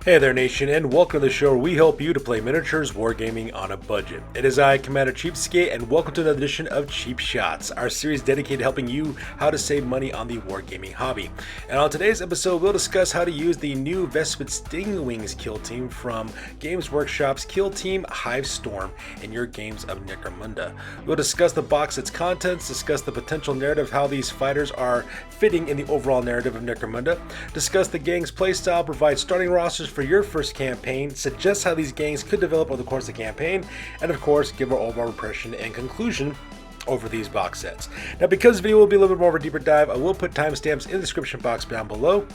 Hey there nation, and welcome to the show where we help you to play miniatures wargaming on a budget. It is I, Commander Cheapskate, and welcome to another edition of Cheap Shots, our series dedicated to helping you how to save money on the wargaming hobby. And on today's episode, we'll discuss how to use the new Vespid Stingwings Kill Team from Games Workshop's Kill Team Hive Storm in your games of Necromunda. We'll discuss the Boxset's contents, discuss the potential narrative, how these fighters are fitting in the overall narrative of Necromunda, discuss the gang's playstyle, provide starting rosters for your first campaign, suggest how these gangs could develop over the course of the campaign, and of course give our overall impression and conclusion over these box sets. Now, because the video will be a little bit more of a deeper dive, I will put timestamps in the description box down below.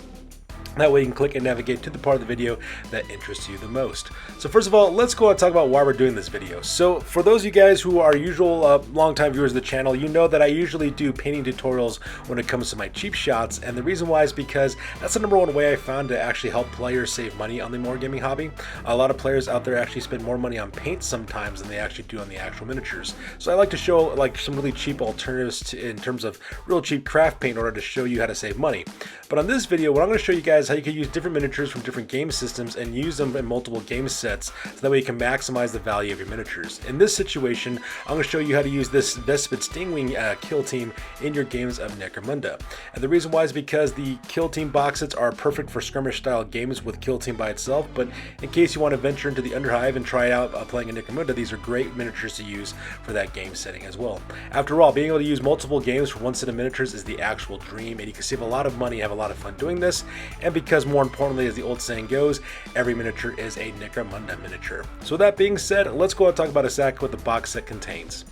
That way you can click and navigate to the part of the video that interests you the most. So first of all, let's go and talk about why we're doing this video. So for those of you guys who are usual longtime viewers of the channel, you know that I usually do painting tutorials when it comes to my cheap shots. And the reason why is because that's the number one way I found to actually help players save money on the wargaming hobby. A lot of players out there actually spend more money on paint sometimes than they actually do on the actual miniatures. So I like to show like some really cheap alternatives in terms of real cheap craft paint in order to show you how to save money. But on this video, what I'm going to show you guys how you can use different miniatures from different game systems and use them in multiple game sets so that way you can maximize the value of your miniatures. In this situation, I'm going to show you how to use this Vespid Stingwing Kill Team in your games of Necromunda. And the reason why is because the Kill Team box sets are perfect for skirmish style games with Kill Team by itself, but in case you want to venture into the Underhive and try out playing in Necromunda, these are great miniatures to use for that game setting as well. After all, being able to use multiple games for one set of miniatures is the actual dream, and you can save a lot of money, have a lot of fun doing this, and because more importantly, as the old saying goes, every miniature is a Necromunda miniature. So with that being said, let's go and talk about exactly what the box set contains.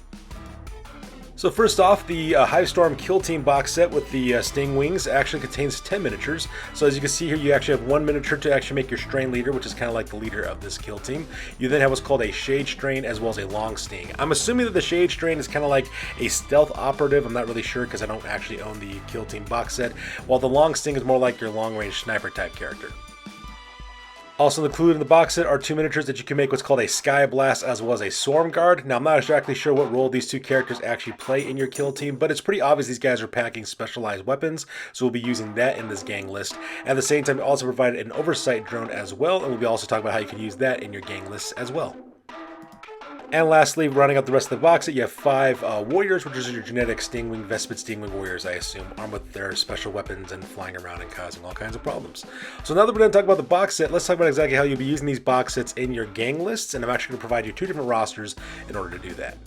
So first off, the Hive Storm Kill Team box set with the Stingwings actually contains 10 miniatures. So as you can see here, you actually have one miniature to actually make your Strain leader, which is kind of like the leader of this kill team. You then have what's called a Shade Strain as well as a Long Sting. I'm assuming that the Shade Strain is kind of like a stealth operative. I'm not really sure because I don't actually own the Kill Team box set, while the Long Sting is more like your long-range sniper type character. Also included in the box set are two miniatures that you can make what's called a Sky Blast as well as a Swarm Guard. Now, I'm not exactly sure what role these two characters actually play in your kill team, but it's pretty obvious these guys are packing specialized weapons, so we'll be using that in this gang list. At the same time, we also provided an Oversight Drone as well, and we'll be also talking about how you can use that in your gang lists as well. And lastly, rounding out the rest of the box set, you have 5 warriors, which is your genetic Stingwing, Vespid Stingwing warriors, I assume, armed with their special weapons and flying around and causing all kinds of problems. So now that we're going to talk about the box set, let's talk about exactly how you'll be using these box sets in your gang lists, and I'm actually going to provide you 2 different rosters in order to do that.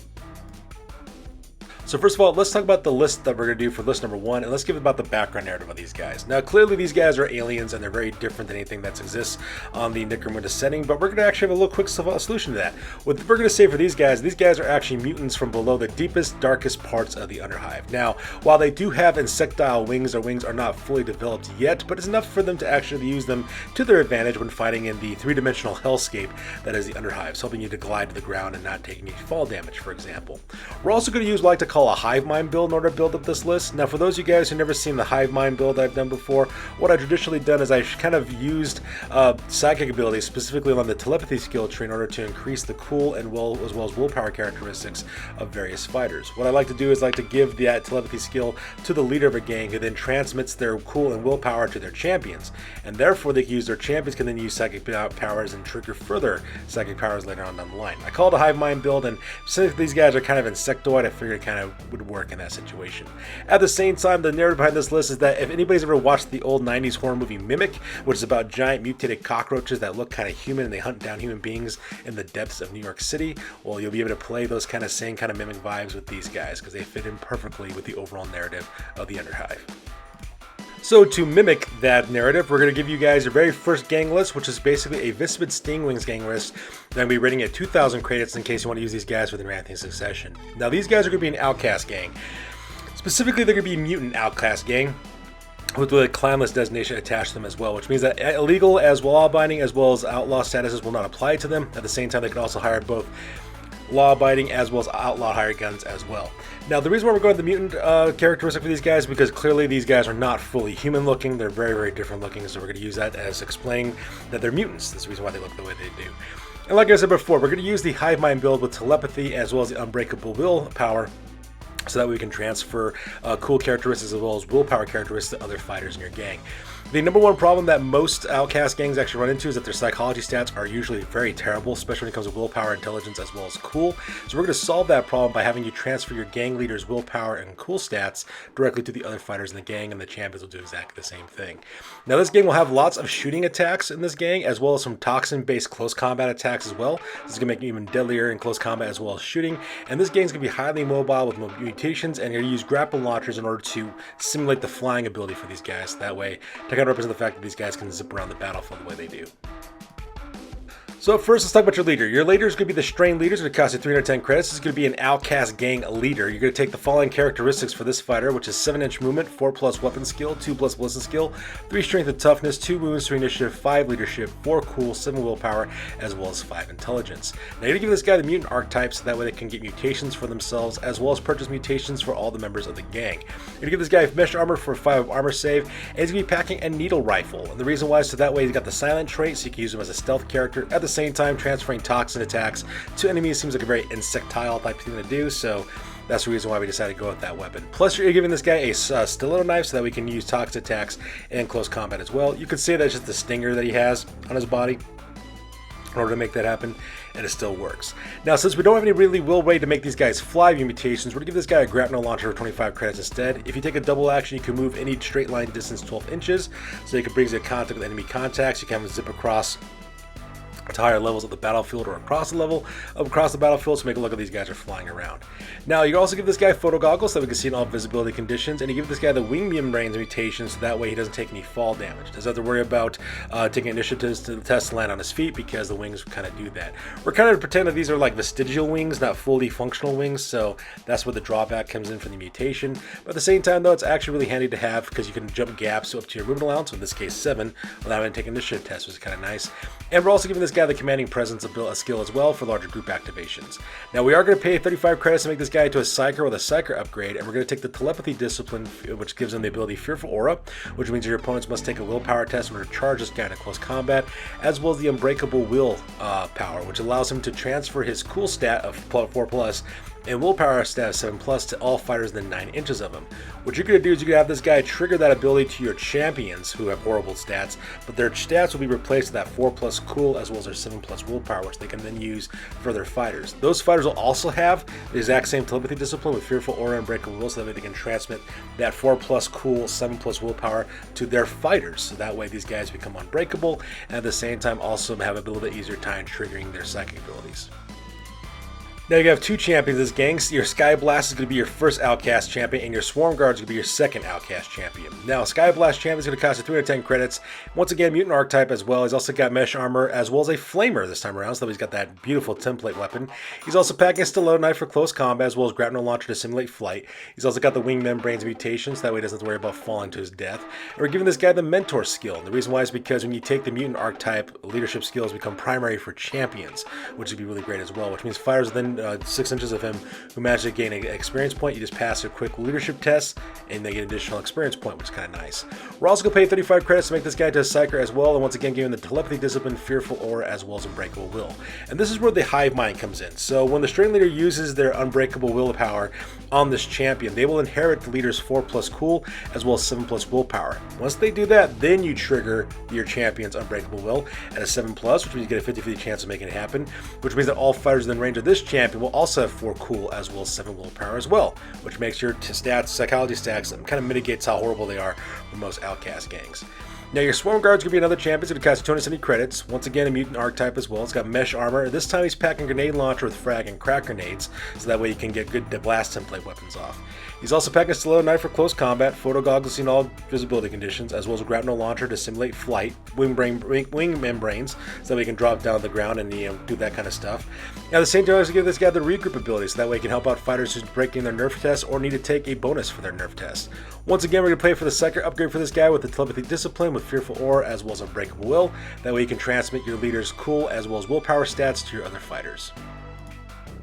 So first of all, let's talk about the list that we're going to do for list number 1, and let's give about the background narrative of these guys. Now, clearly these guys are aliens, and they're very different than anything that exists on the Necromunda setting, but we're going to actually have a little quick solution to that. What we're going to say for these guys are actually mutants from below the deepest, darkest parts of the Underhive. Now, while they do have insectile wings, their wings are not fully developed yet, but it's enough for them to actually use them to their advantage when fighting in the three-dimensional hellscape that is the Underhive, helping you to glide to the ground and not take any fall damage, for example. We're also going to use what I like to call a hive mind build in order to build up this list. Now, for those of you guys who've never seen the hive mind build I've done before, what I've traditionally done is I've kind of used psychic abilities, specifically on the telepathy skill tree, in order to increase the cool and as well as willpower characteristics of various fighters. What I like to do is like to give that telepathy skill to the leader of a gang, who then transmits their cool and willpower to their champions, and therefore they can use their champions can then use psychic powers and trigger further psychic powers later on down the line. I call it a hive mind build, and since these guys are kind of insectoid, I figured it kind of would work in that situation. At the same time, the narrative behind this list is that if anybody's ever watched the old 90s horror movie Mimic, which is about giant mutated cockroaches that look kind of human and they hunt down human beings in the depths of New York City, well, you'll be able to play those kind of same kind of Mimic vibes with these guys because they fit in perfectly with the overall narrative of the Underhive. So to mimic that narrative, we're going to give you guys your very first gang list, which is basically a Vespid Stingwings gang list. That I'm going to be rating at 2,000 credits in case you want to use these guys for the Wrathing Succession. Now, these guys are going to be an outcast gang. Specifically, they're going to be a mutant outcast gang with a clanless designation attached to them as well, which means that illegal as well law-abiding as well as outlaw statuses will not apply to them. At the same time, they can also hire both law-abiding as well as outlaw hired guns as well. Now, the reason why we're going to the mutant characteristic for these guys is because clearly these guys are not fully human looking. They're very, very different looking, so we're going to use that as explaining that they're mutants. That's the reason why they look the way they do. And like I said before, we're going to use the hive mind build with telepathy as well as the unbreakable willpower, so that we can transfer cool characteristics as well as willpower characteristics to other fighters in your gang. The number one problem that most outcast gangs actually run into is that their psychology stats are usually very terrible, especially when it comes to willpower, intelligence, as well as cool. So we're going to solve that problem by having you transfer your gang leader's willpower and cool stats directly to the other fighters in the gang, and the champions will do exactly the same thing. Now this gang will have lots of shooting attacks in this gang, as well as some toxin-based close combat attacks as well. This is going to make you even deadlier in close combat as well as shooting. And this gang is going to be highly mobile with mutations, and you're going to use grapple launchers in order to simulate the flying ability for these guys. That way, to kind of represent the fact that these guys can zip around the battlefield the way they do. So first, let's talk about your leader. Your leader is going to be the Strain leader. It's going to cost you 310 credits. This is going to be an outcast gang leader. You're going to take the following characteristics for this fighter, which is 7-inch movement, 4+ weapon skill, 2+ ballistic skill, 3 strength and toughness, 2 wounds, 3 initiative, 5 leadership, 4 cool, 7 willpower, as well as 5 intelligence. Now you're going to give this guy the mutant archetype so that way they can get mutations for themselves, as well as purchase mutations for all the members of the gang. You're going to give this guy mesh armor for 5 armor save, and he's going to be packing a needle rifle. And the reason why is so that way he's got the silent trait, so you can use him as a stealth character. At the same time, transferring toxin attacks to enemies seems like a very insectile type thing to do, so that's the reason why we decided to go with that weapon. Plus, you're giving this guy a stiletto knife so that we can use toxin attacks in close combat as well. You could say that's just the stinger that he has on his body in order to make that happen, and it still works. Now, since we don't have any really way to make these guys fly via mutations, we're going to give this guy a grapnel launcher for 25 credits instead. If you take a double action, you can move any straight line distance 12 inches, so you can bring it in contact with enemy contacts. You can have him zip across to higher levels of the battlefield or across the battlefield to make it look like these guys are flying around. Now you also give this guy photo goggles so that we can see in all visibility conditions, and you give this guy the wing membranes mutation so that way he doesn't take any fall damage. Doesn't have to worry about taking initiatives to the test to land on his feet because the wings kind of do that. We're kind of pretending that these are like vestigial wings, not fully functional wings, so that's where the drawback comes in for the mutation. But at the same time though, it's actually really handy to have because you can jump gaps up to your movement allowance, in this case 7, without having to take an initiative test, which is kind of nice. And we're also giving this guy the commanding presence a skill as well for larger group activations. Now we are going to pay 35 credits to make this guy into a psyker with a psyker upgrade, and we're going to take the telepathy discipline, which gives him the ability Fearful Aura, which means your opponents must take a willpower test in order to charge this guy in close combat, as well as the unbreakable will power, which allows him to transfer his cool stat of 4+ and willpower stat of 7+ to all fighters within 9 inches of him. What you're going to do is you're going to have this guy trigger that ability to your champions who have horrible stats, but their stats will be replaced with that 4+ cool as well as their 7+ willpower, which they can then use for their fighters. Those fighters will also have the exact same telepathy discipline with Fearful Aura and Breakable Will, so that way they can transmit that 4+ cool, 7+ willpower to their fighters, so that way these guys become unbreakable, and at the same time also have a little bit easier time triggering their psychic abilities. Now you have 2 champions in this gang. Your Sky Blast is going to be your first Outcast champion, and your Swarm Guard is going to be your second Outcast champion. Now, Sky Blast champion is going to cost you 310 credits. Once again, mutant archetype as well. He's also got mesh armor as well as a flamer this time around, so he's got that beautiful template weapon. He's also packing a stiletto knife for close combat as well as grapnel launcher to simulate flight. He's also got the wing membranes mutation, so that way he doesn't have to worry about falling to his death. And we're giving this guy the mentor skill. And the reason why is because when you take the mutant archetype, leadership skills become primary for champions, which would be really great as well, which means fighters within 6 inches of him who manage to gain an experience point, you just pass a quick leadership test and they get an additional experience point, which is kind of nice. We're also going to pay 35 credits to make this guy to a psyker as well, and once again giving the telepathy discipline, Fearful Aura, as well as Unbreakable Will. And this is where the hive mind comes in. So when the strain leader uses their Unbreakable Willpower on this champion, they will inherit the leader's 4+ cool as well as 7+ willpower. Once they do that, then you trigger your champion's Unbreakable Will at a 7+, which means you get a 50-50 chance of making it happen, which means that all fighters within range of this champion will also have 4 cool as well as 7 willpower as well, which makes your stats, psychology stacks, and kind of mitigates how horrible they are for most outcast gangs. Now your Swarm Guard's going to be another champion. It's going to cost 270 credits. Once again, a mutant archetype as well. It's got mesh armor. This time he's packing grenade launcher with frag and crack grenades, so that way you can get good blast template weapons off. He's also packing a stiletto knife for close combat, photo goggles in all visibility conditions, as well as a grapnel launcher to simulate flight, wing membranes, so that we can drop down to the ground and do that kind of stuff. Now at the same time, I also give this guy the regroup ability, so that way he can help out fighters who's breaking their nerf test or need to take a bonus for their nerf test. Once again, we're going to play for the psyker upgrade for this guy with the telepathy discipline with Fearful Aura as well as Unbreakable Will. That way you can transmit your leader's cool as well as willpower stats to your other fighters.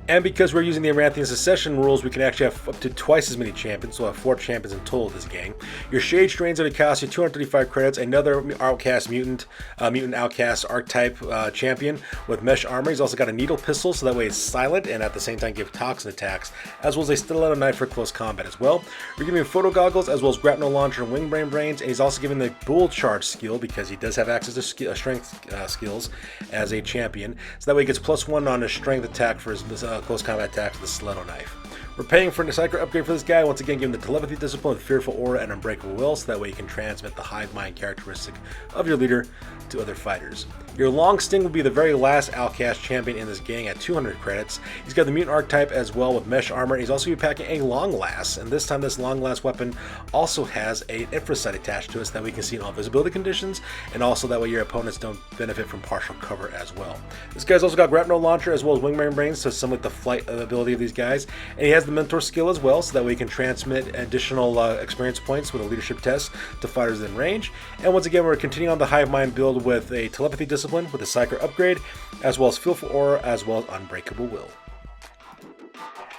And because we're using the Amaranthian Succession rules, we can actually have up to twice as many champions. So we'll have 4 champions in total of this gang. Your Shade Strains are going to cost you 235 credits. Another Outcast Mutant Outcast Archetype champion with Mesh Armor. He's also got a Needle Pistol, so that way it's silent and at the same time give Toxin attacks, as well as a Stiletto Knife for close combat as well. We're giving him Photo Goggles, as well as Grapnel Launcher and Wingbrain Brains. And he's also given the Bull Charge skill because he does have access to strength skills as a champion. So that way he gets +1 on his strength attack for his close combat attacks with the Stiletto Knife. We're paying for a Psyker upgrade for this guy. Once again, give him the Telepathy Discipline with Fearful Aura and Unbreakable Will, so that way you can transmit the Hive Mind characteristic of your leader to other fighters. Your Long Sting will be the very last Outcast champion in this gang at 200 credits. He's got the Mutant Archetype as well with Mesh Armor. He's also going to be packing a Long Last, and this time this Long Last weapon also has an Infra Sight attached to it, so that we can see in all visibility conditions, and also that way your opponents don't benefit from partial cover as well. This guy's also got Grapnel Launcher as well as Wingman Brains, so similar to the flight ability of these guys, and he has the Mentor skill as well, so that way he can transmit additional experience points with a leadership test to fighters in range. And once again, we're continuing on the Hive Mind build with a Telepathy Discipline with a Psyker upgrade, as well as Fearful Aura, as well as Unbreakable Will.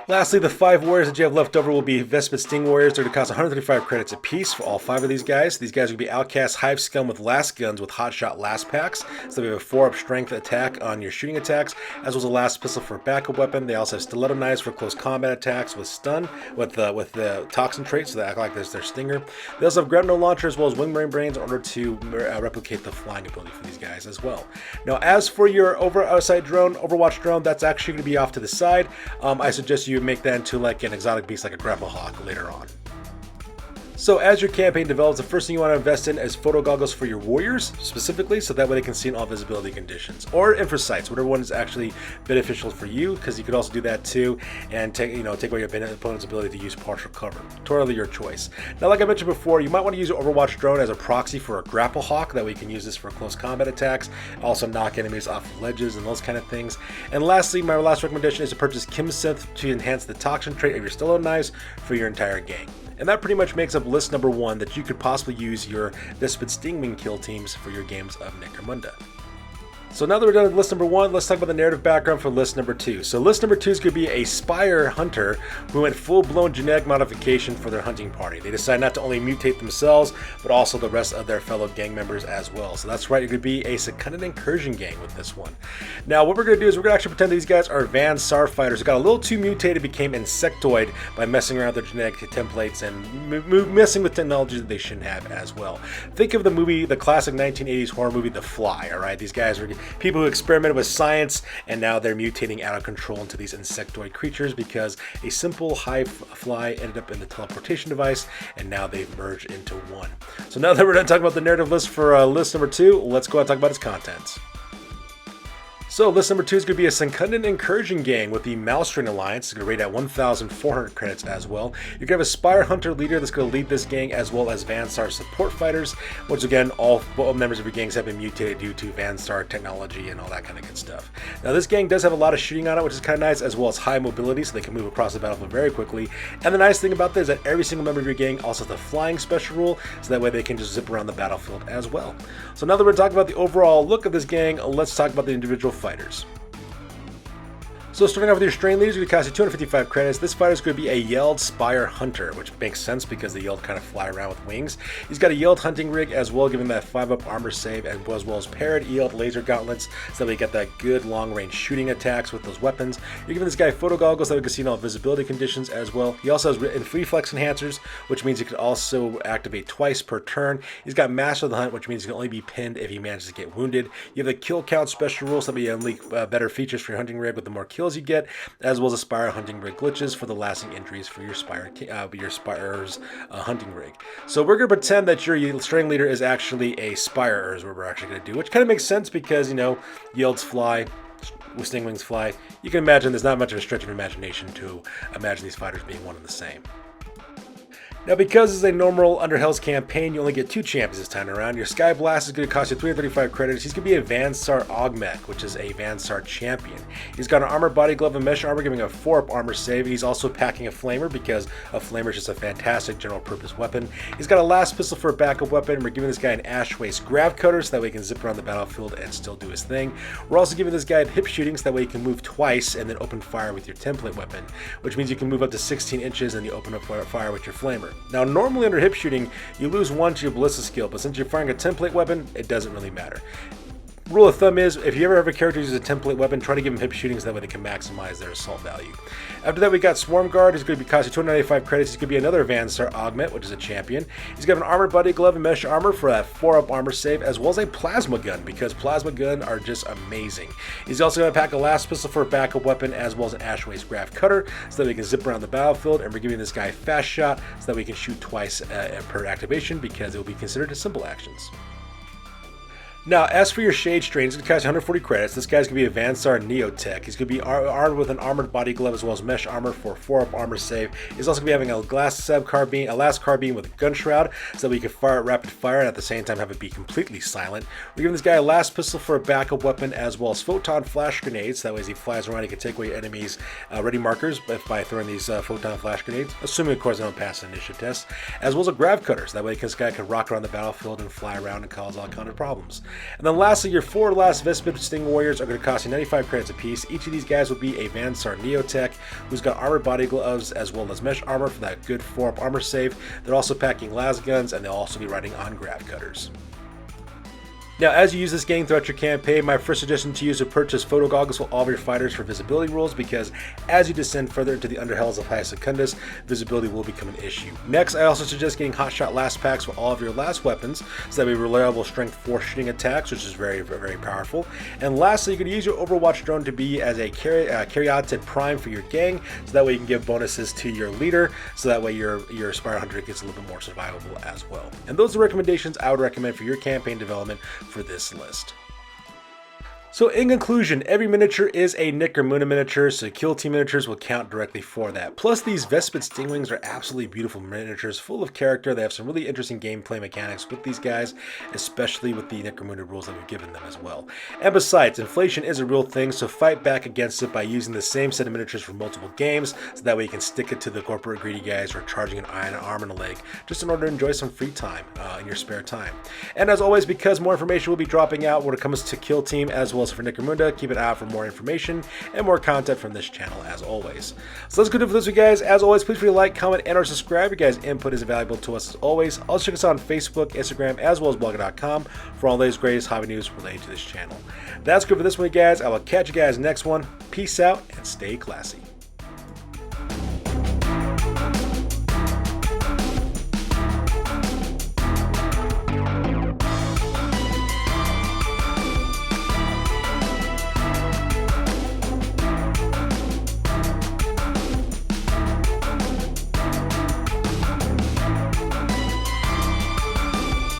Lastly, the 5 warriors that you have left over will be Vespid Sting Warriors. They're going to cost 135 credits apiece for all 5 of these guys. These guys are going to be Outcast Hive Scum with Last Guns with Hotshot Last Packs. So we have a 4-up strength attack on your shooting attacks, as well as a Last Pistol for a backup weapon. They also have Stiletto Knives for close combat attacks with Stun, with the Toxin trait, so they act like this their Stinger. They also have Grapnel Launcher as well as Wingbrain Brains in order to replicate the flying ability for these guys as well. Now, as for your Overwatch drone, that's actually going to be off to the side. I suggest you make that into like an exotic beast like a Grapple Hawk later on. So as your campaign develops, the first thing you want to invest in is Photo Goggles for your warriors specifically, so that way they can see in all visibility conditions, or Infra Sights, whatever one is actually beneficial for you, because you could also do that too and take away your opponent's ability to use partial cover. Totally your choice. Now, like I mentioned before, you might want to use your Overwatch drone as a proxy for a Grapple Hawk. That way you can use this for close combat attacks, also knock enemies off of ledges and those kind of things. And lastly, my last recommendation is to purchase Kim Synth to enhance the Toxin trait of your Stiletto Knives for your entire gang. And that pretty much makes up list number 1 that you could possibly use your Vespid Stingwing Kill Teams for your games of Necromunda. So now that we're done with list number 1, let's talk about the narrative background for list number 2. So list number 2 is going to be a Spire Hunter who went full-blown genetic modification for their hunting party. They decided not to only mutate themselves, but also the rest of their fellow gang members as well. So that's right, you're going to be a Seconded Incursion gang with this one. Now what we're going to do is we're going to actually pretend that these guys are Van Sar fighters who got a little too mutated, became insectoid by messing around with their genetic templates and messing with technology that they shouldn't have as well. Think of the movie, the classic 1980s horror movie, The Fly, alright? These guys are people who experimented with science, and now they're mutating out of control into these insectoid creatures because a simple hive fly ended up in the teleportation device, and now they've merged into one. So now that we're done talking about the narrative list for list number 2, let's go out and talk about its contents. So list number 2 is going to be a Seconded Incursion gang with the Malstring Alliance. It's going to rate at 1,400 credits as well. You're going to have a Spire Hunter leader that's going to lead this gang, as well as Vansar support fighters. Once again, all members of your gangs have been mutated due to Vansar technology and all that kind of good stuff. Now this gang does have a lot of shooting on it, which is kind of nice, as well as high mobility, so they can move across the battlefield very quickly. And the nice thing about this is that every single member of your gang also has the flying special rule, so that way they can just zip around the battlefield as well. So now that we're talking about the overall look of this gang, let's talk about the individual fighters. So starting off with your Strain leaders, going to cost you 255 credits. This fighter is going to be a Yelled Spire Hunter, which makes sense because the Yelled kind of fly around with wings. He's got a Yelled Hunting Rig as well, giving that 5-up armor save, as well as paired Yelled Laser Gauntlets, so that we get that good long-range shooting attacks with those weapons. You're giving this guy Photo Goggles that we can see in all visibility conditions as well. He also has reflex enhancers, which means he can also activate twice per turn. He's got Master of the Hunt, which means he can only be pinned if he manages to get wounded. You have the Kill Count special rules that we unleash better features for your Hunting Rig with the more kills you get, as well as a Spire Hunting Rig glitches for the lasting injuries for your Spire's Hunting Rig. So we're going to pretend that your Strain leader is actually a Spire, is what we're actually going to do, which kind of makes sense because, you know, Yelds fly, Stingwings fly. You can imagine there's not much of a stretch of imagination to imagine these fighters being one and the same. Now, because it's a normal Under Hell's campaign, you only get 2 champions this time around. Your Sky Blast is going to cost you 335 credits. He's going to be a Vansar Augmech, which is a Vansar champion. He's got an Armor Body Glove and Mesh Armor, giving a 4-up armor save. He's also packing a Flamer because a Flamer is just a fantastic general purpose weapon. He's got a Last Pistol for a backup weapon. We're giving this guy an Ash Waste Grav Cutter so that way he can zip around the battlefield and still do his thing. We're also giving this guy hip shooting so that way you can move twice and then open fire with your template weapon, which means you can move up to 16 inches and you open up fire with your Flamer. Now, normally under hip shooting, you lose 1 to your ballista skill, but since you're firing a template weapon, it doesn't really matter. Rule of thumb is, if you ever have a character who uses a template weapon, try to give them hip shooting so that way they can maximize their assault value. After that, we got Swarm Guard. He's going to be costing 295 credits. He's going to be another Vansar Augment, which is a champion. He's got an Armor Body Glove and Mesh Armor for a 4-up armor save, as well as a Plasma Gun, because Plasma Gun are just amazing. He's also going to pack a Last Pistol for a backup weapon, as well as an Ash Waste Grav Cutter, so that we can zip around the battlefield, and we're giving this guy Fast Shot, so that we can shoot twice per activation, because it will be considered as simple actions. Now, as for your Shade Strain, it's going to cost you 140 credits. This guy's going to be a Vansar Neotech. He's going to be armed with an Armored Body Glove as well as Mesh Armor for a 4-up armor save. He's also going to be having a Last Carbine with a Gun Shroud so that we can fire at rapid fire and at the same time have it be completely silent. We're giving this guy a Last Pistol for a backup weapon as well as Photon Flash Grenades. That way as he flies around, he can take away your enemies' ready markers by throwing these Photon Flash Grenades, assuming, of course, they don't pass an initiative test, as well as a Grav Cutter. So that way this guy can rock around the battlefield and fly around and cause all kind of problems. And then lastly, your 4 last Vespid Sting Warriors are going to cost you 95 credits apiece. Each of these guys will be a Vansar Neotech who's got Armored Body Gloves as well as Mesh Armor for that good 4-up armor save. They're also packing las guns and they'll also be riding on Grav Cutters. Now, as you use this gang throughout your campaign, my first suggestion to you is to purchase photo goggles for all of your fighters for visibility rules, because as you descend further into the underhells of Hive Storm, visibility will become an issue. Next, I also suggest getting Hotshot Last Packs for all of your last weapons, so that we have reliable strength 4 shooting attacks, which is very, very powerful. And lastly, you can use your Overwatch drone to be as a Caryatid Prime for your gang, so that way you can give bonuses to your leader, so that way your Spire Hunter gets a little bit more survivable as well. And those are the recommendations I would recommend for your campaign development for this list. So in conclusion, every miniature is a Necromunda miniature, so Kill Team miniatures will count directly for that. Plus, these Vespid Stingwings are absolutely beautiful miniatures, full of character. They have some really interesting gameplay mechanics with these guys, especially with the Necromunda rules that we've given them as well. And besides, inflation is a real thing, so fight back against it by using the same set of miniatures for multiple games, so that way you can stick it to the corporate greedy guys who are charging an eye, an arm, and a leg, just in order to enjoy some free time in your spare time. And as always, because more information will be dropping out when it comes to Kill Team as well as for Necromunda, keep an eye out for more information and more content from this channel as always. So let's go do it for this week, guys. As always, please feel free to like, comment, and or subscribe. Your guys' input is valuable to us as always. Also check us out on Facebook, Instagram, as well as blogger.com for all the latest greatest hobby news related to this channel. That's good for this week, guys. I will catch you guys next one. Peace out and stay classy.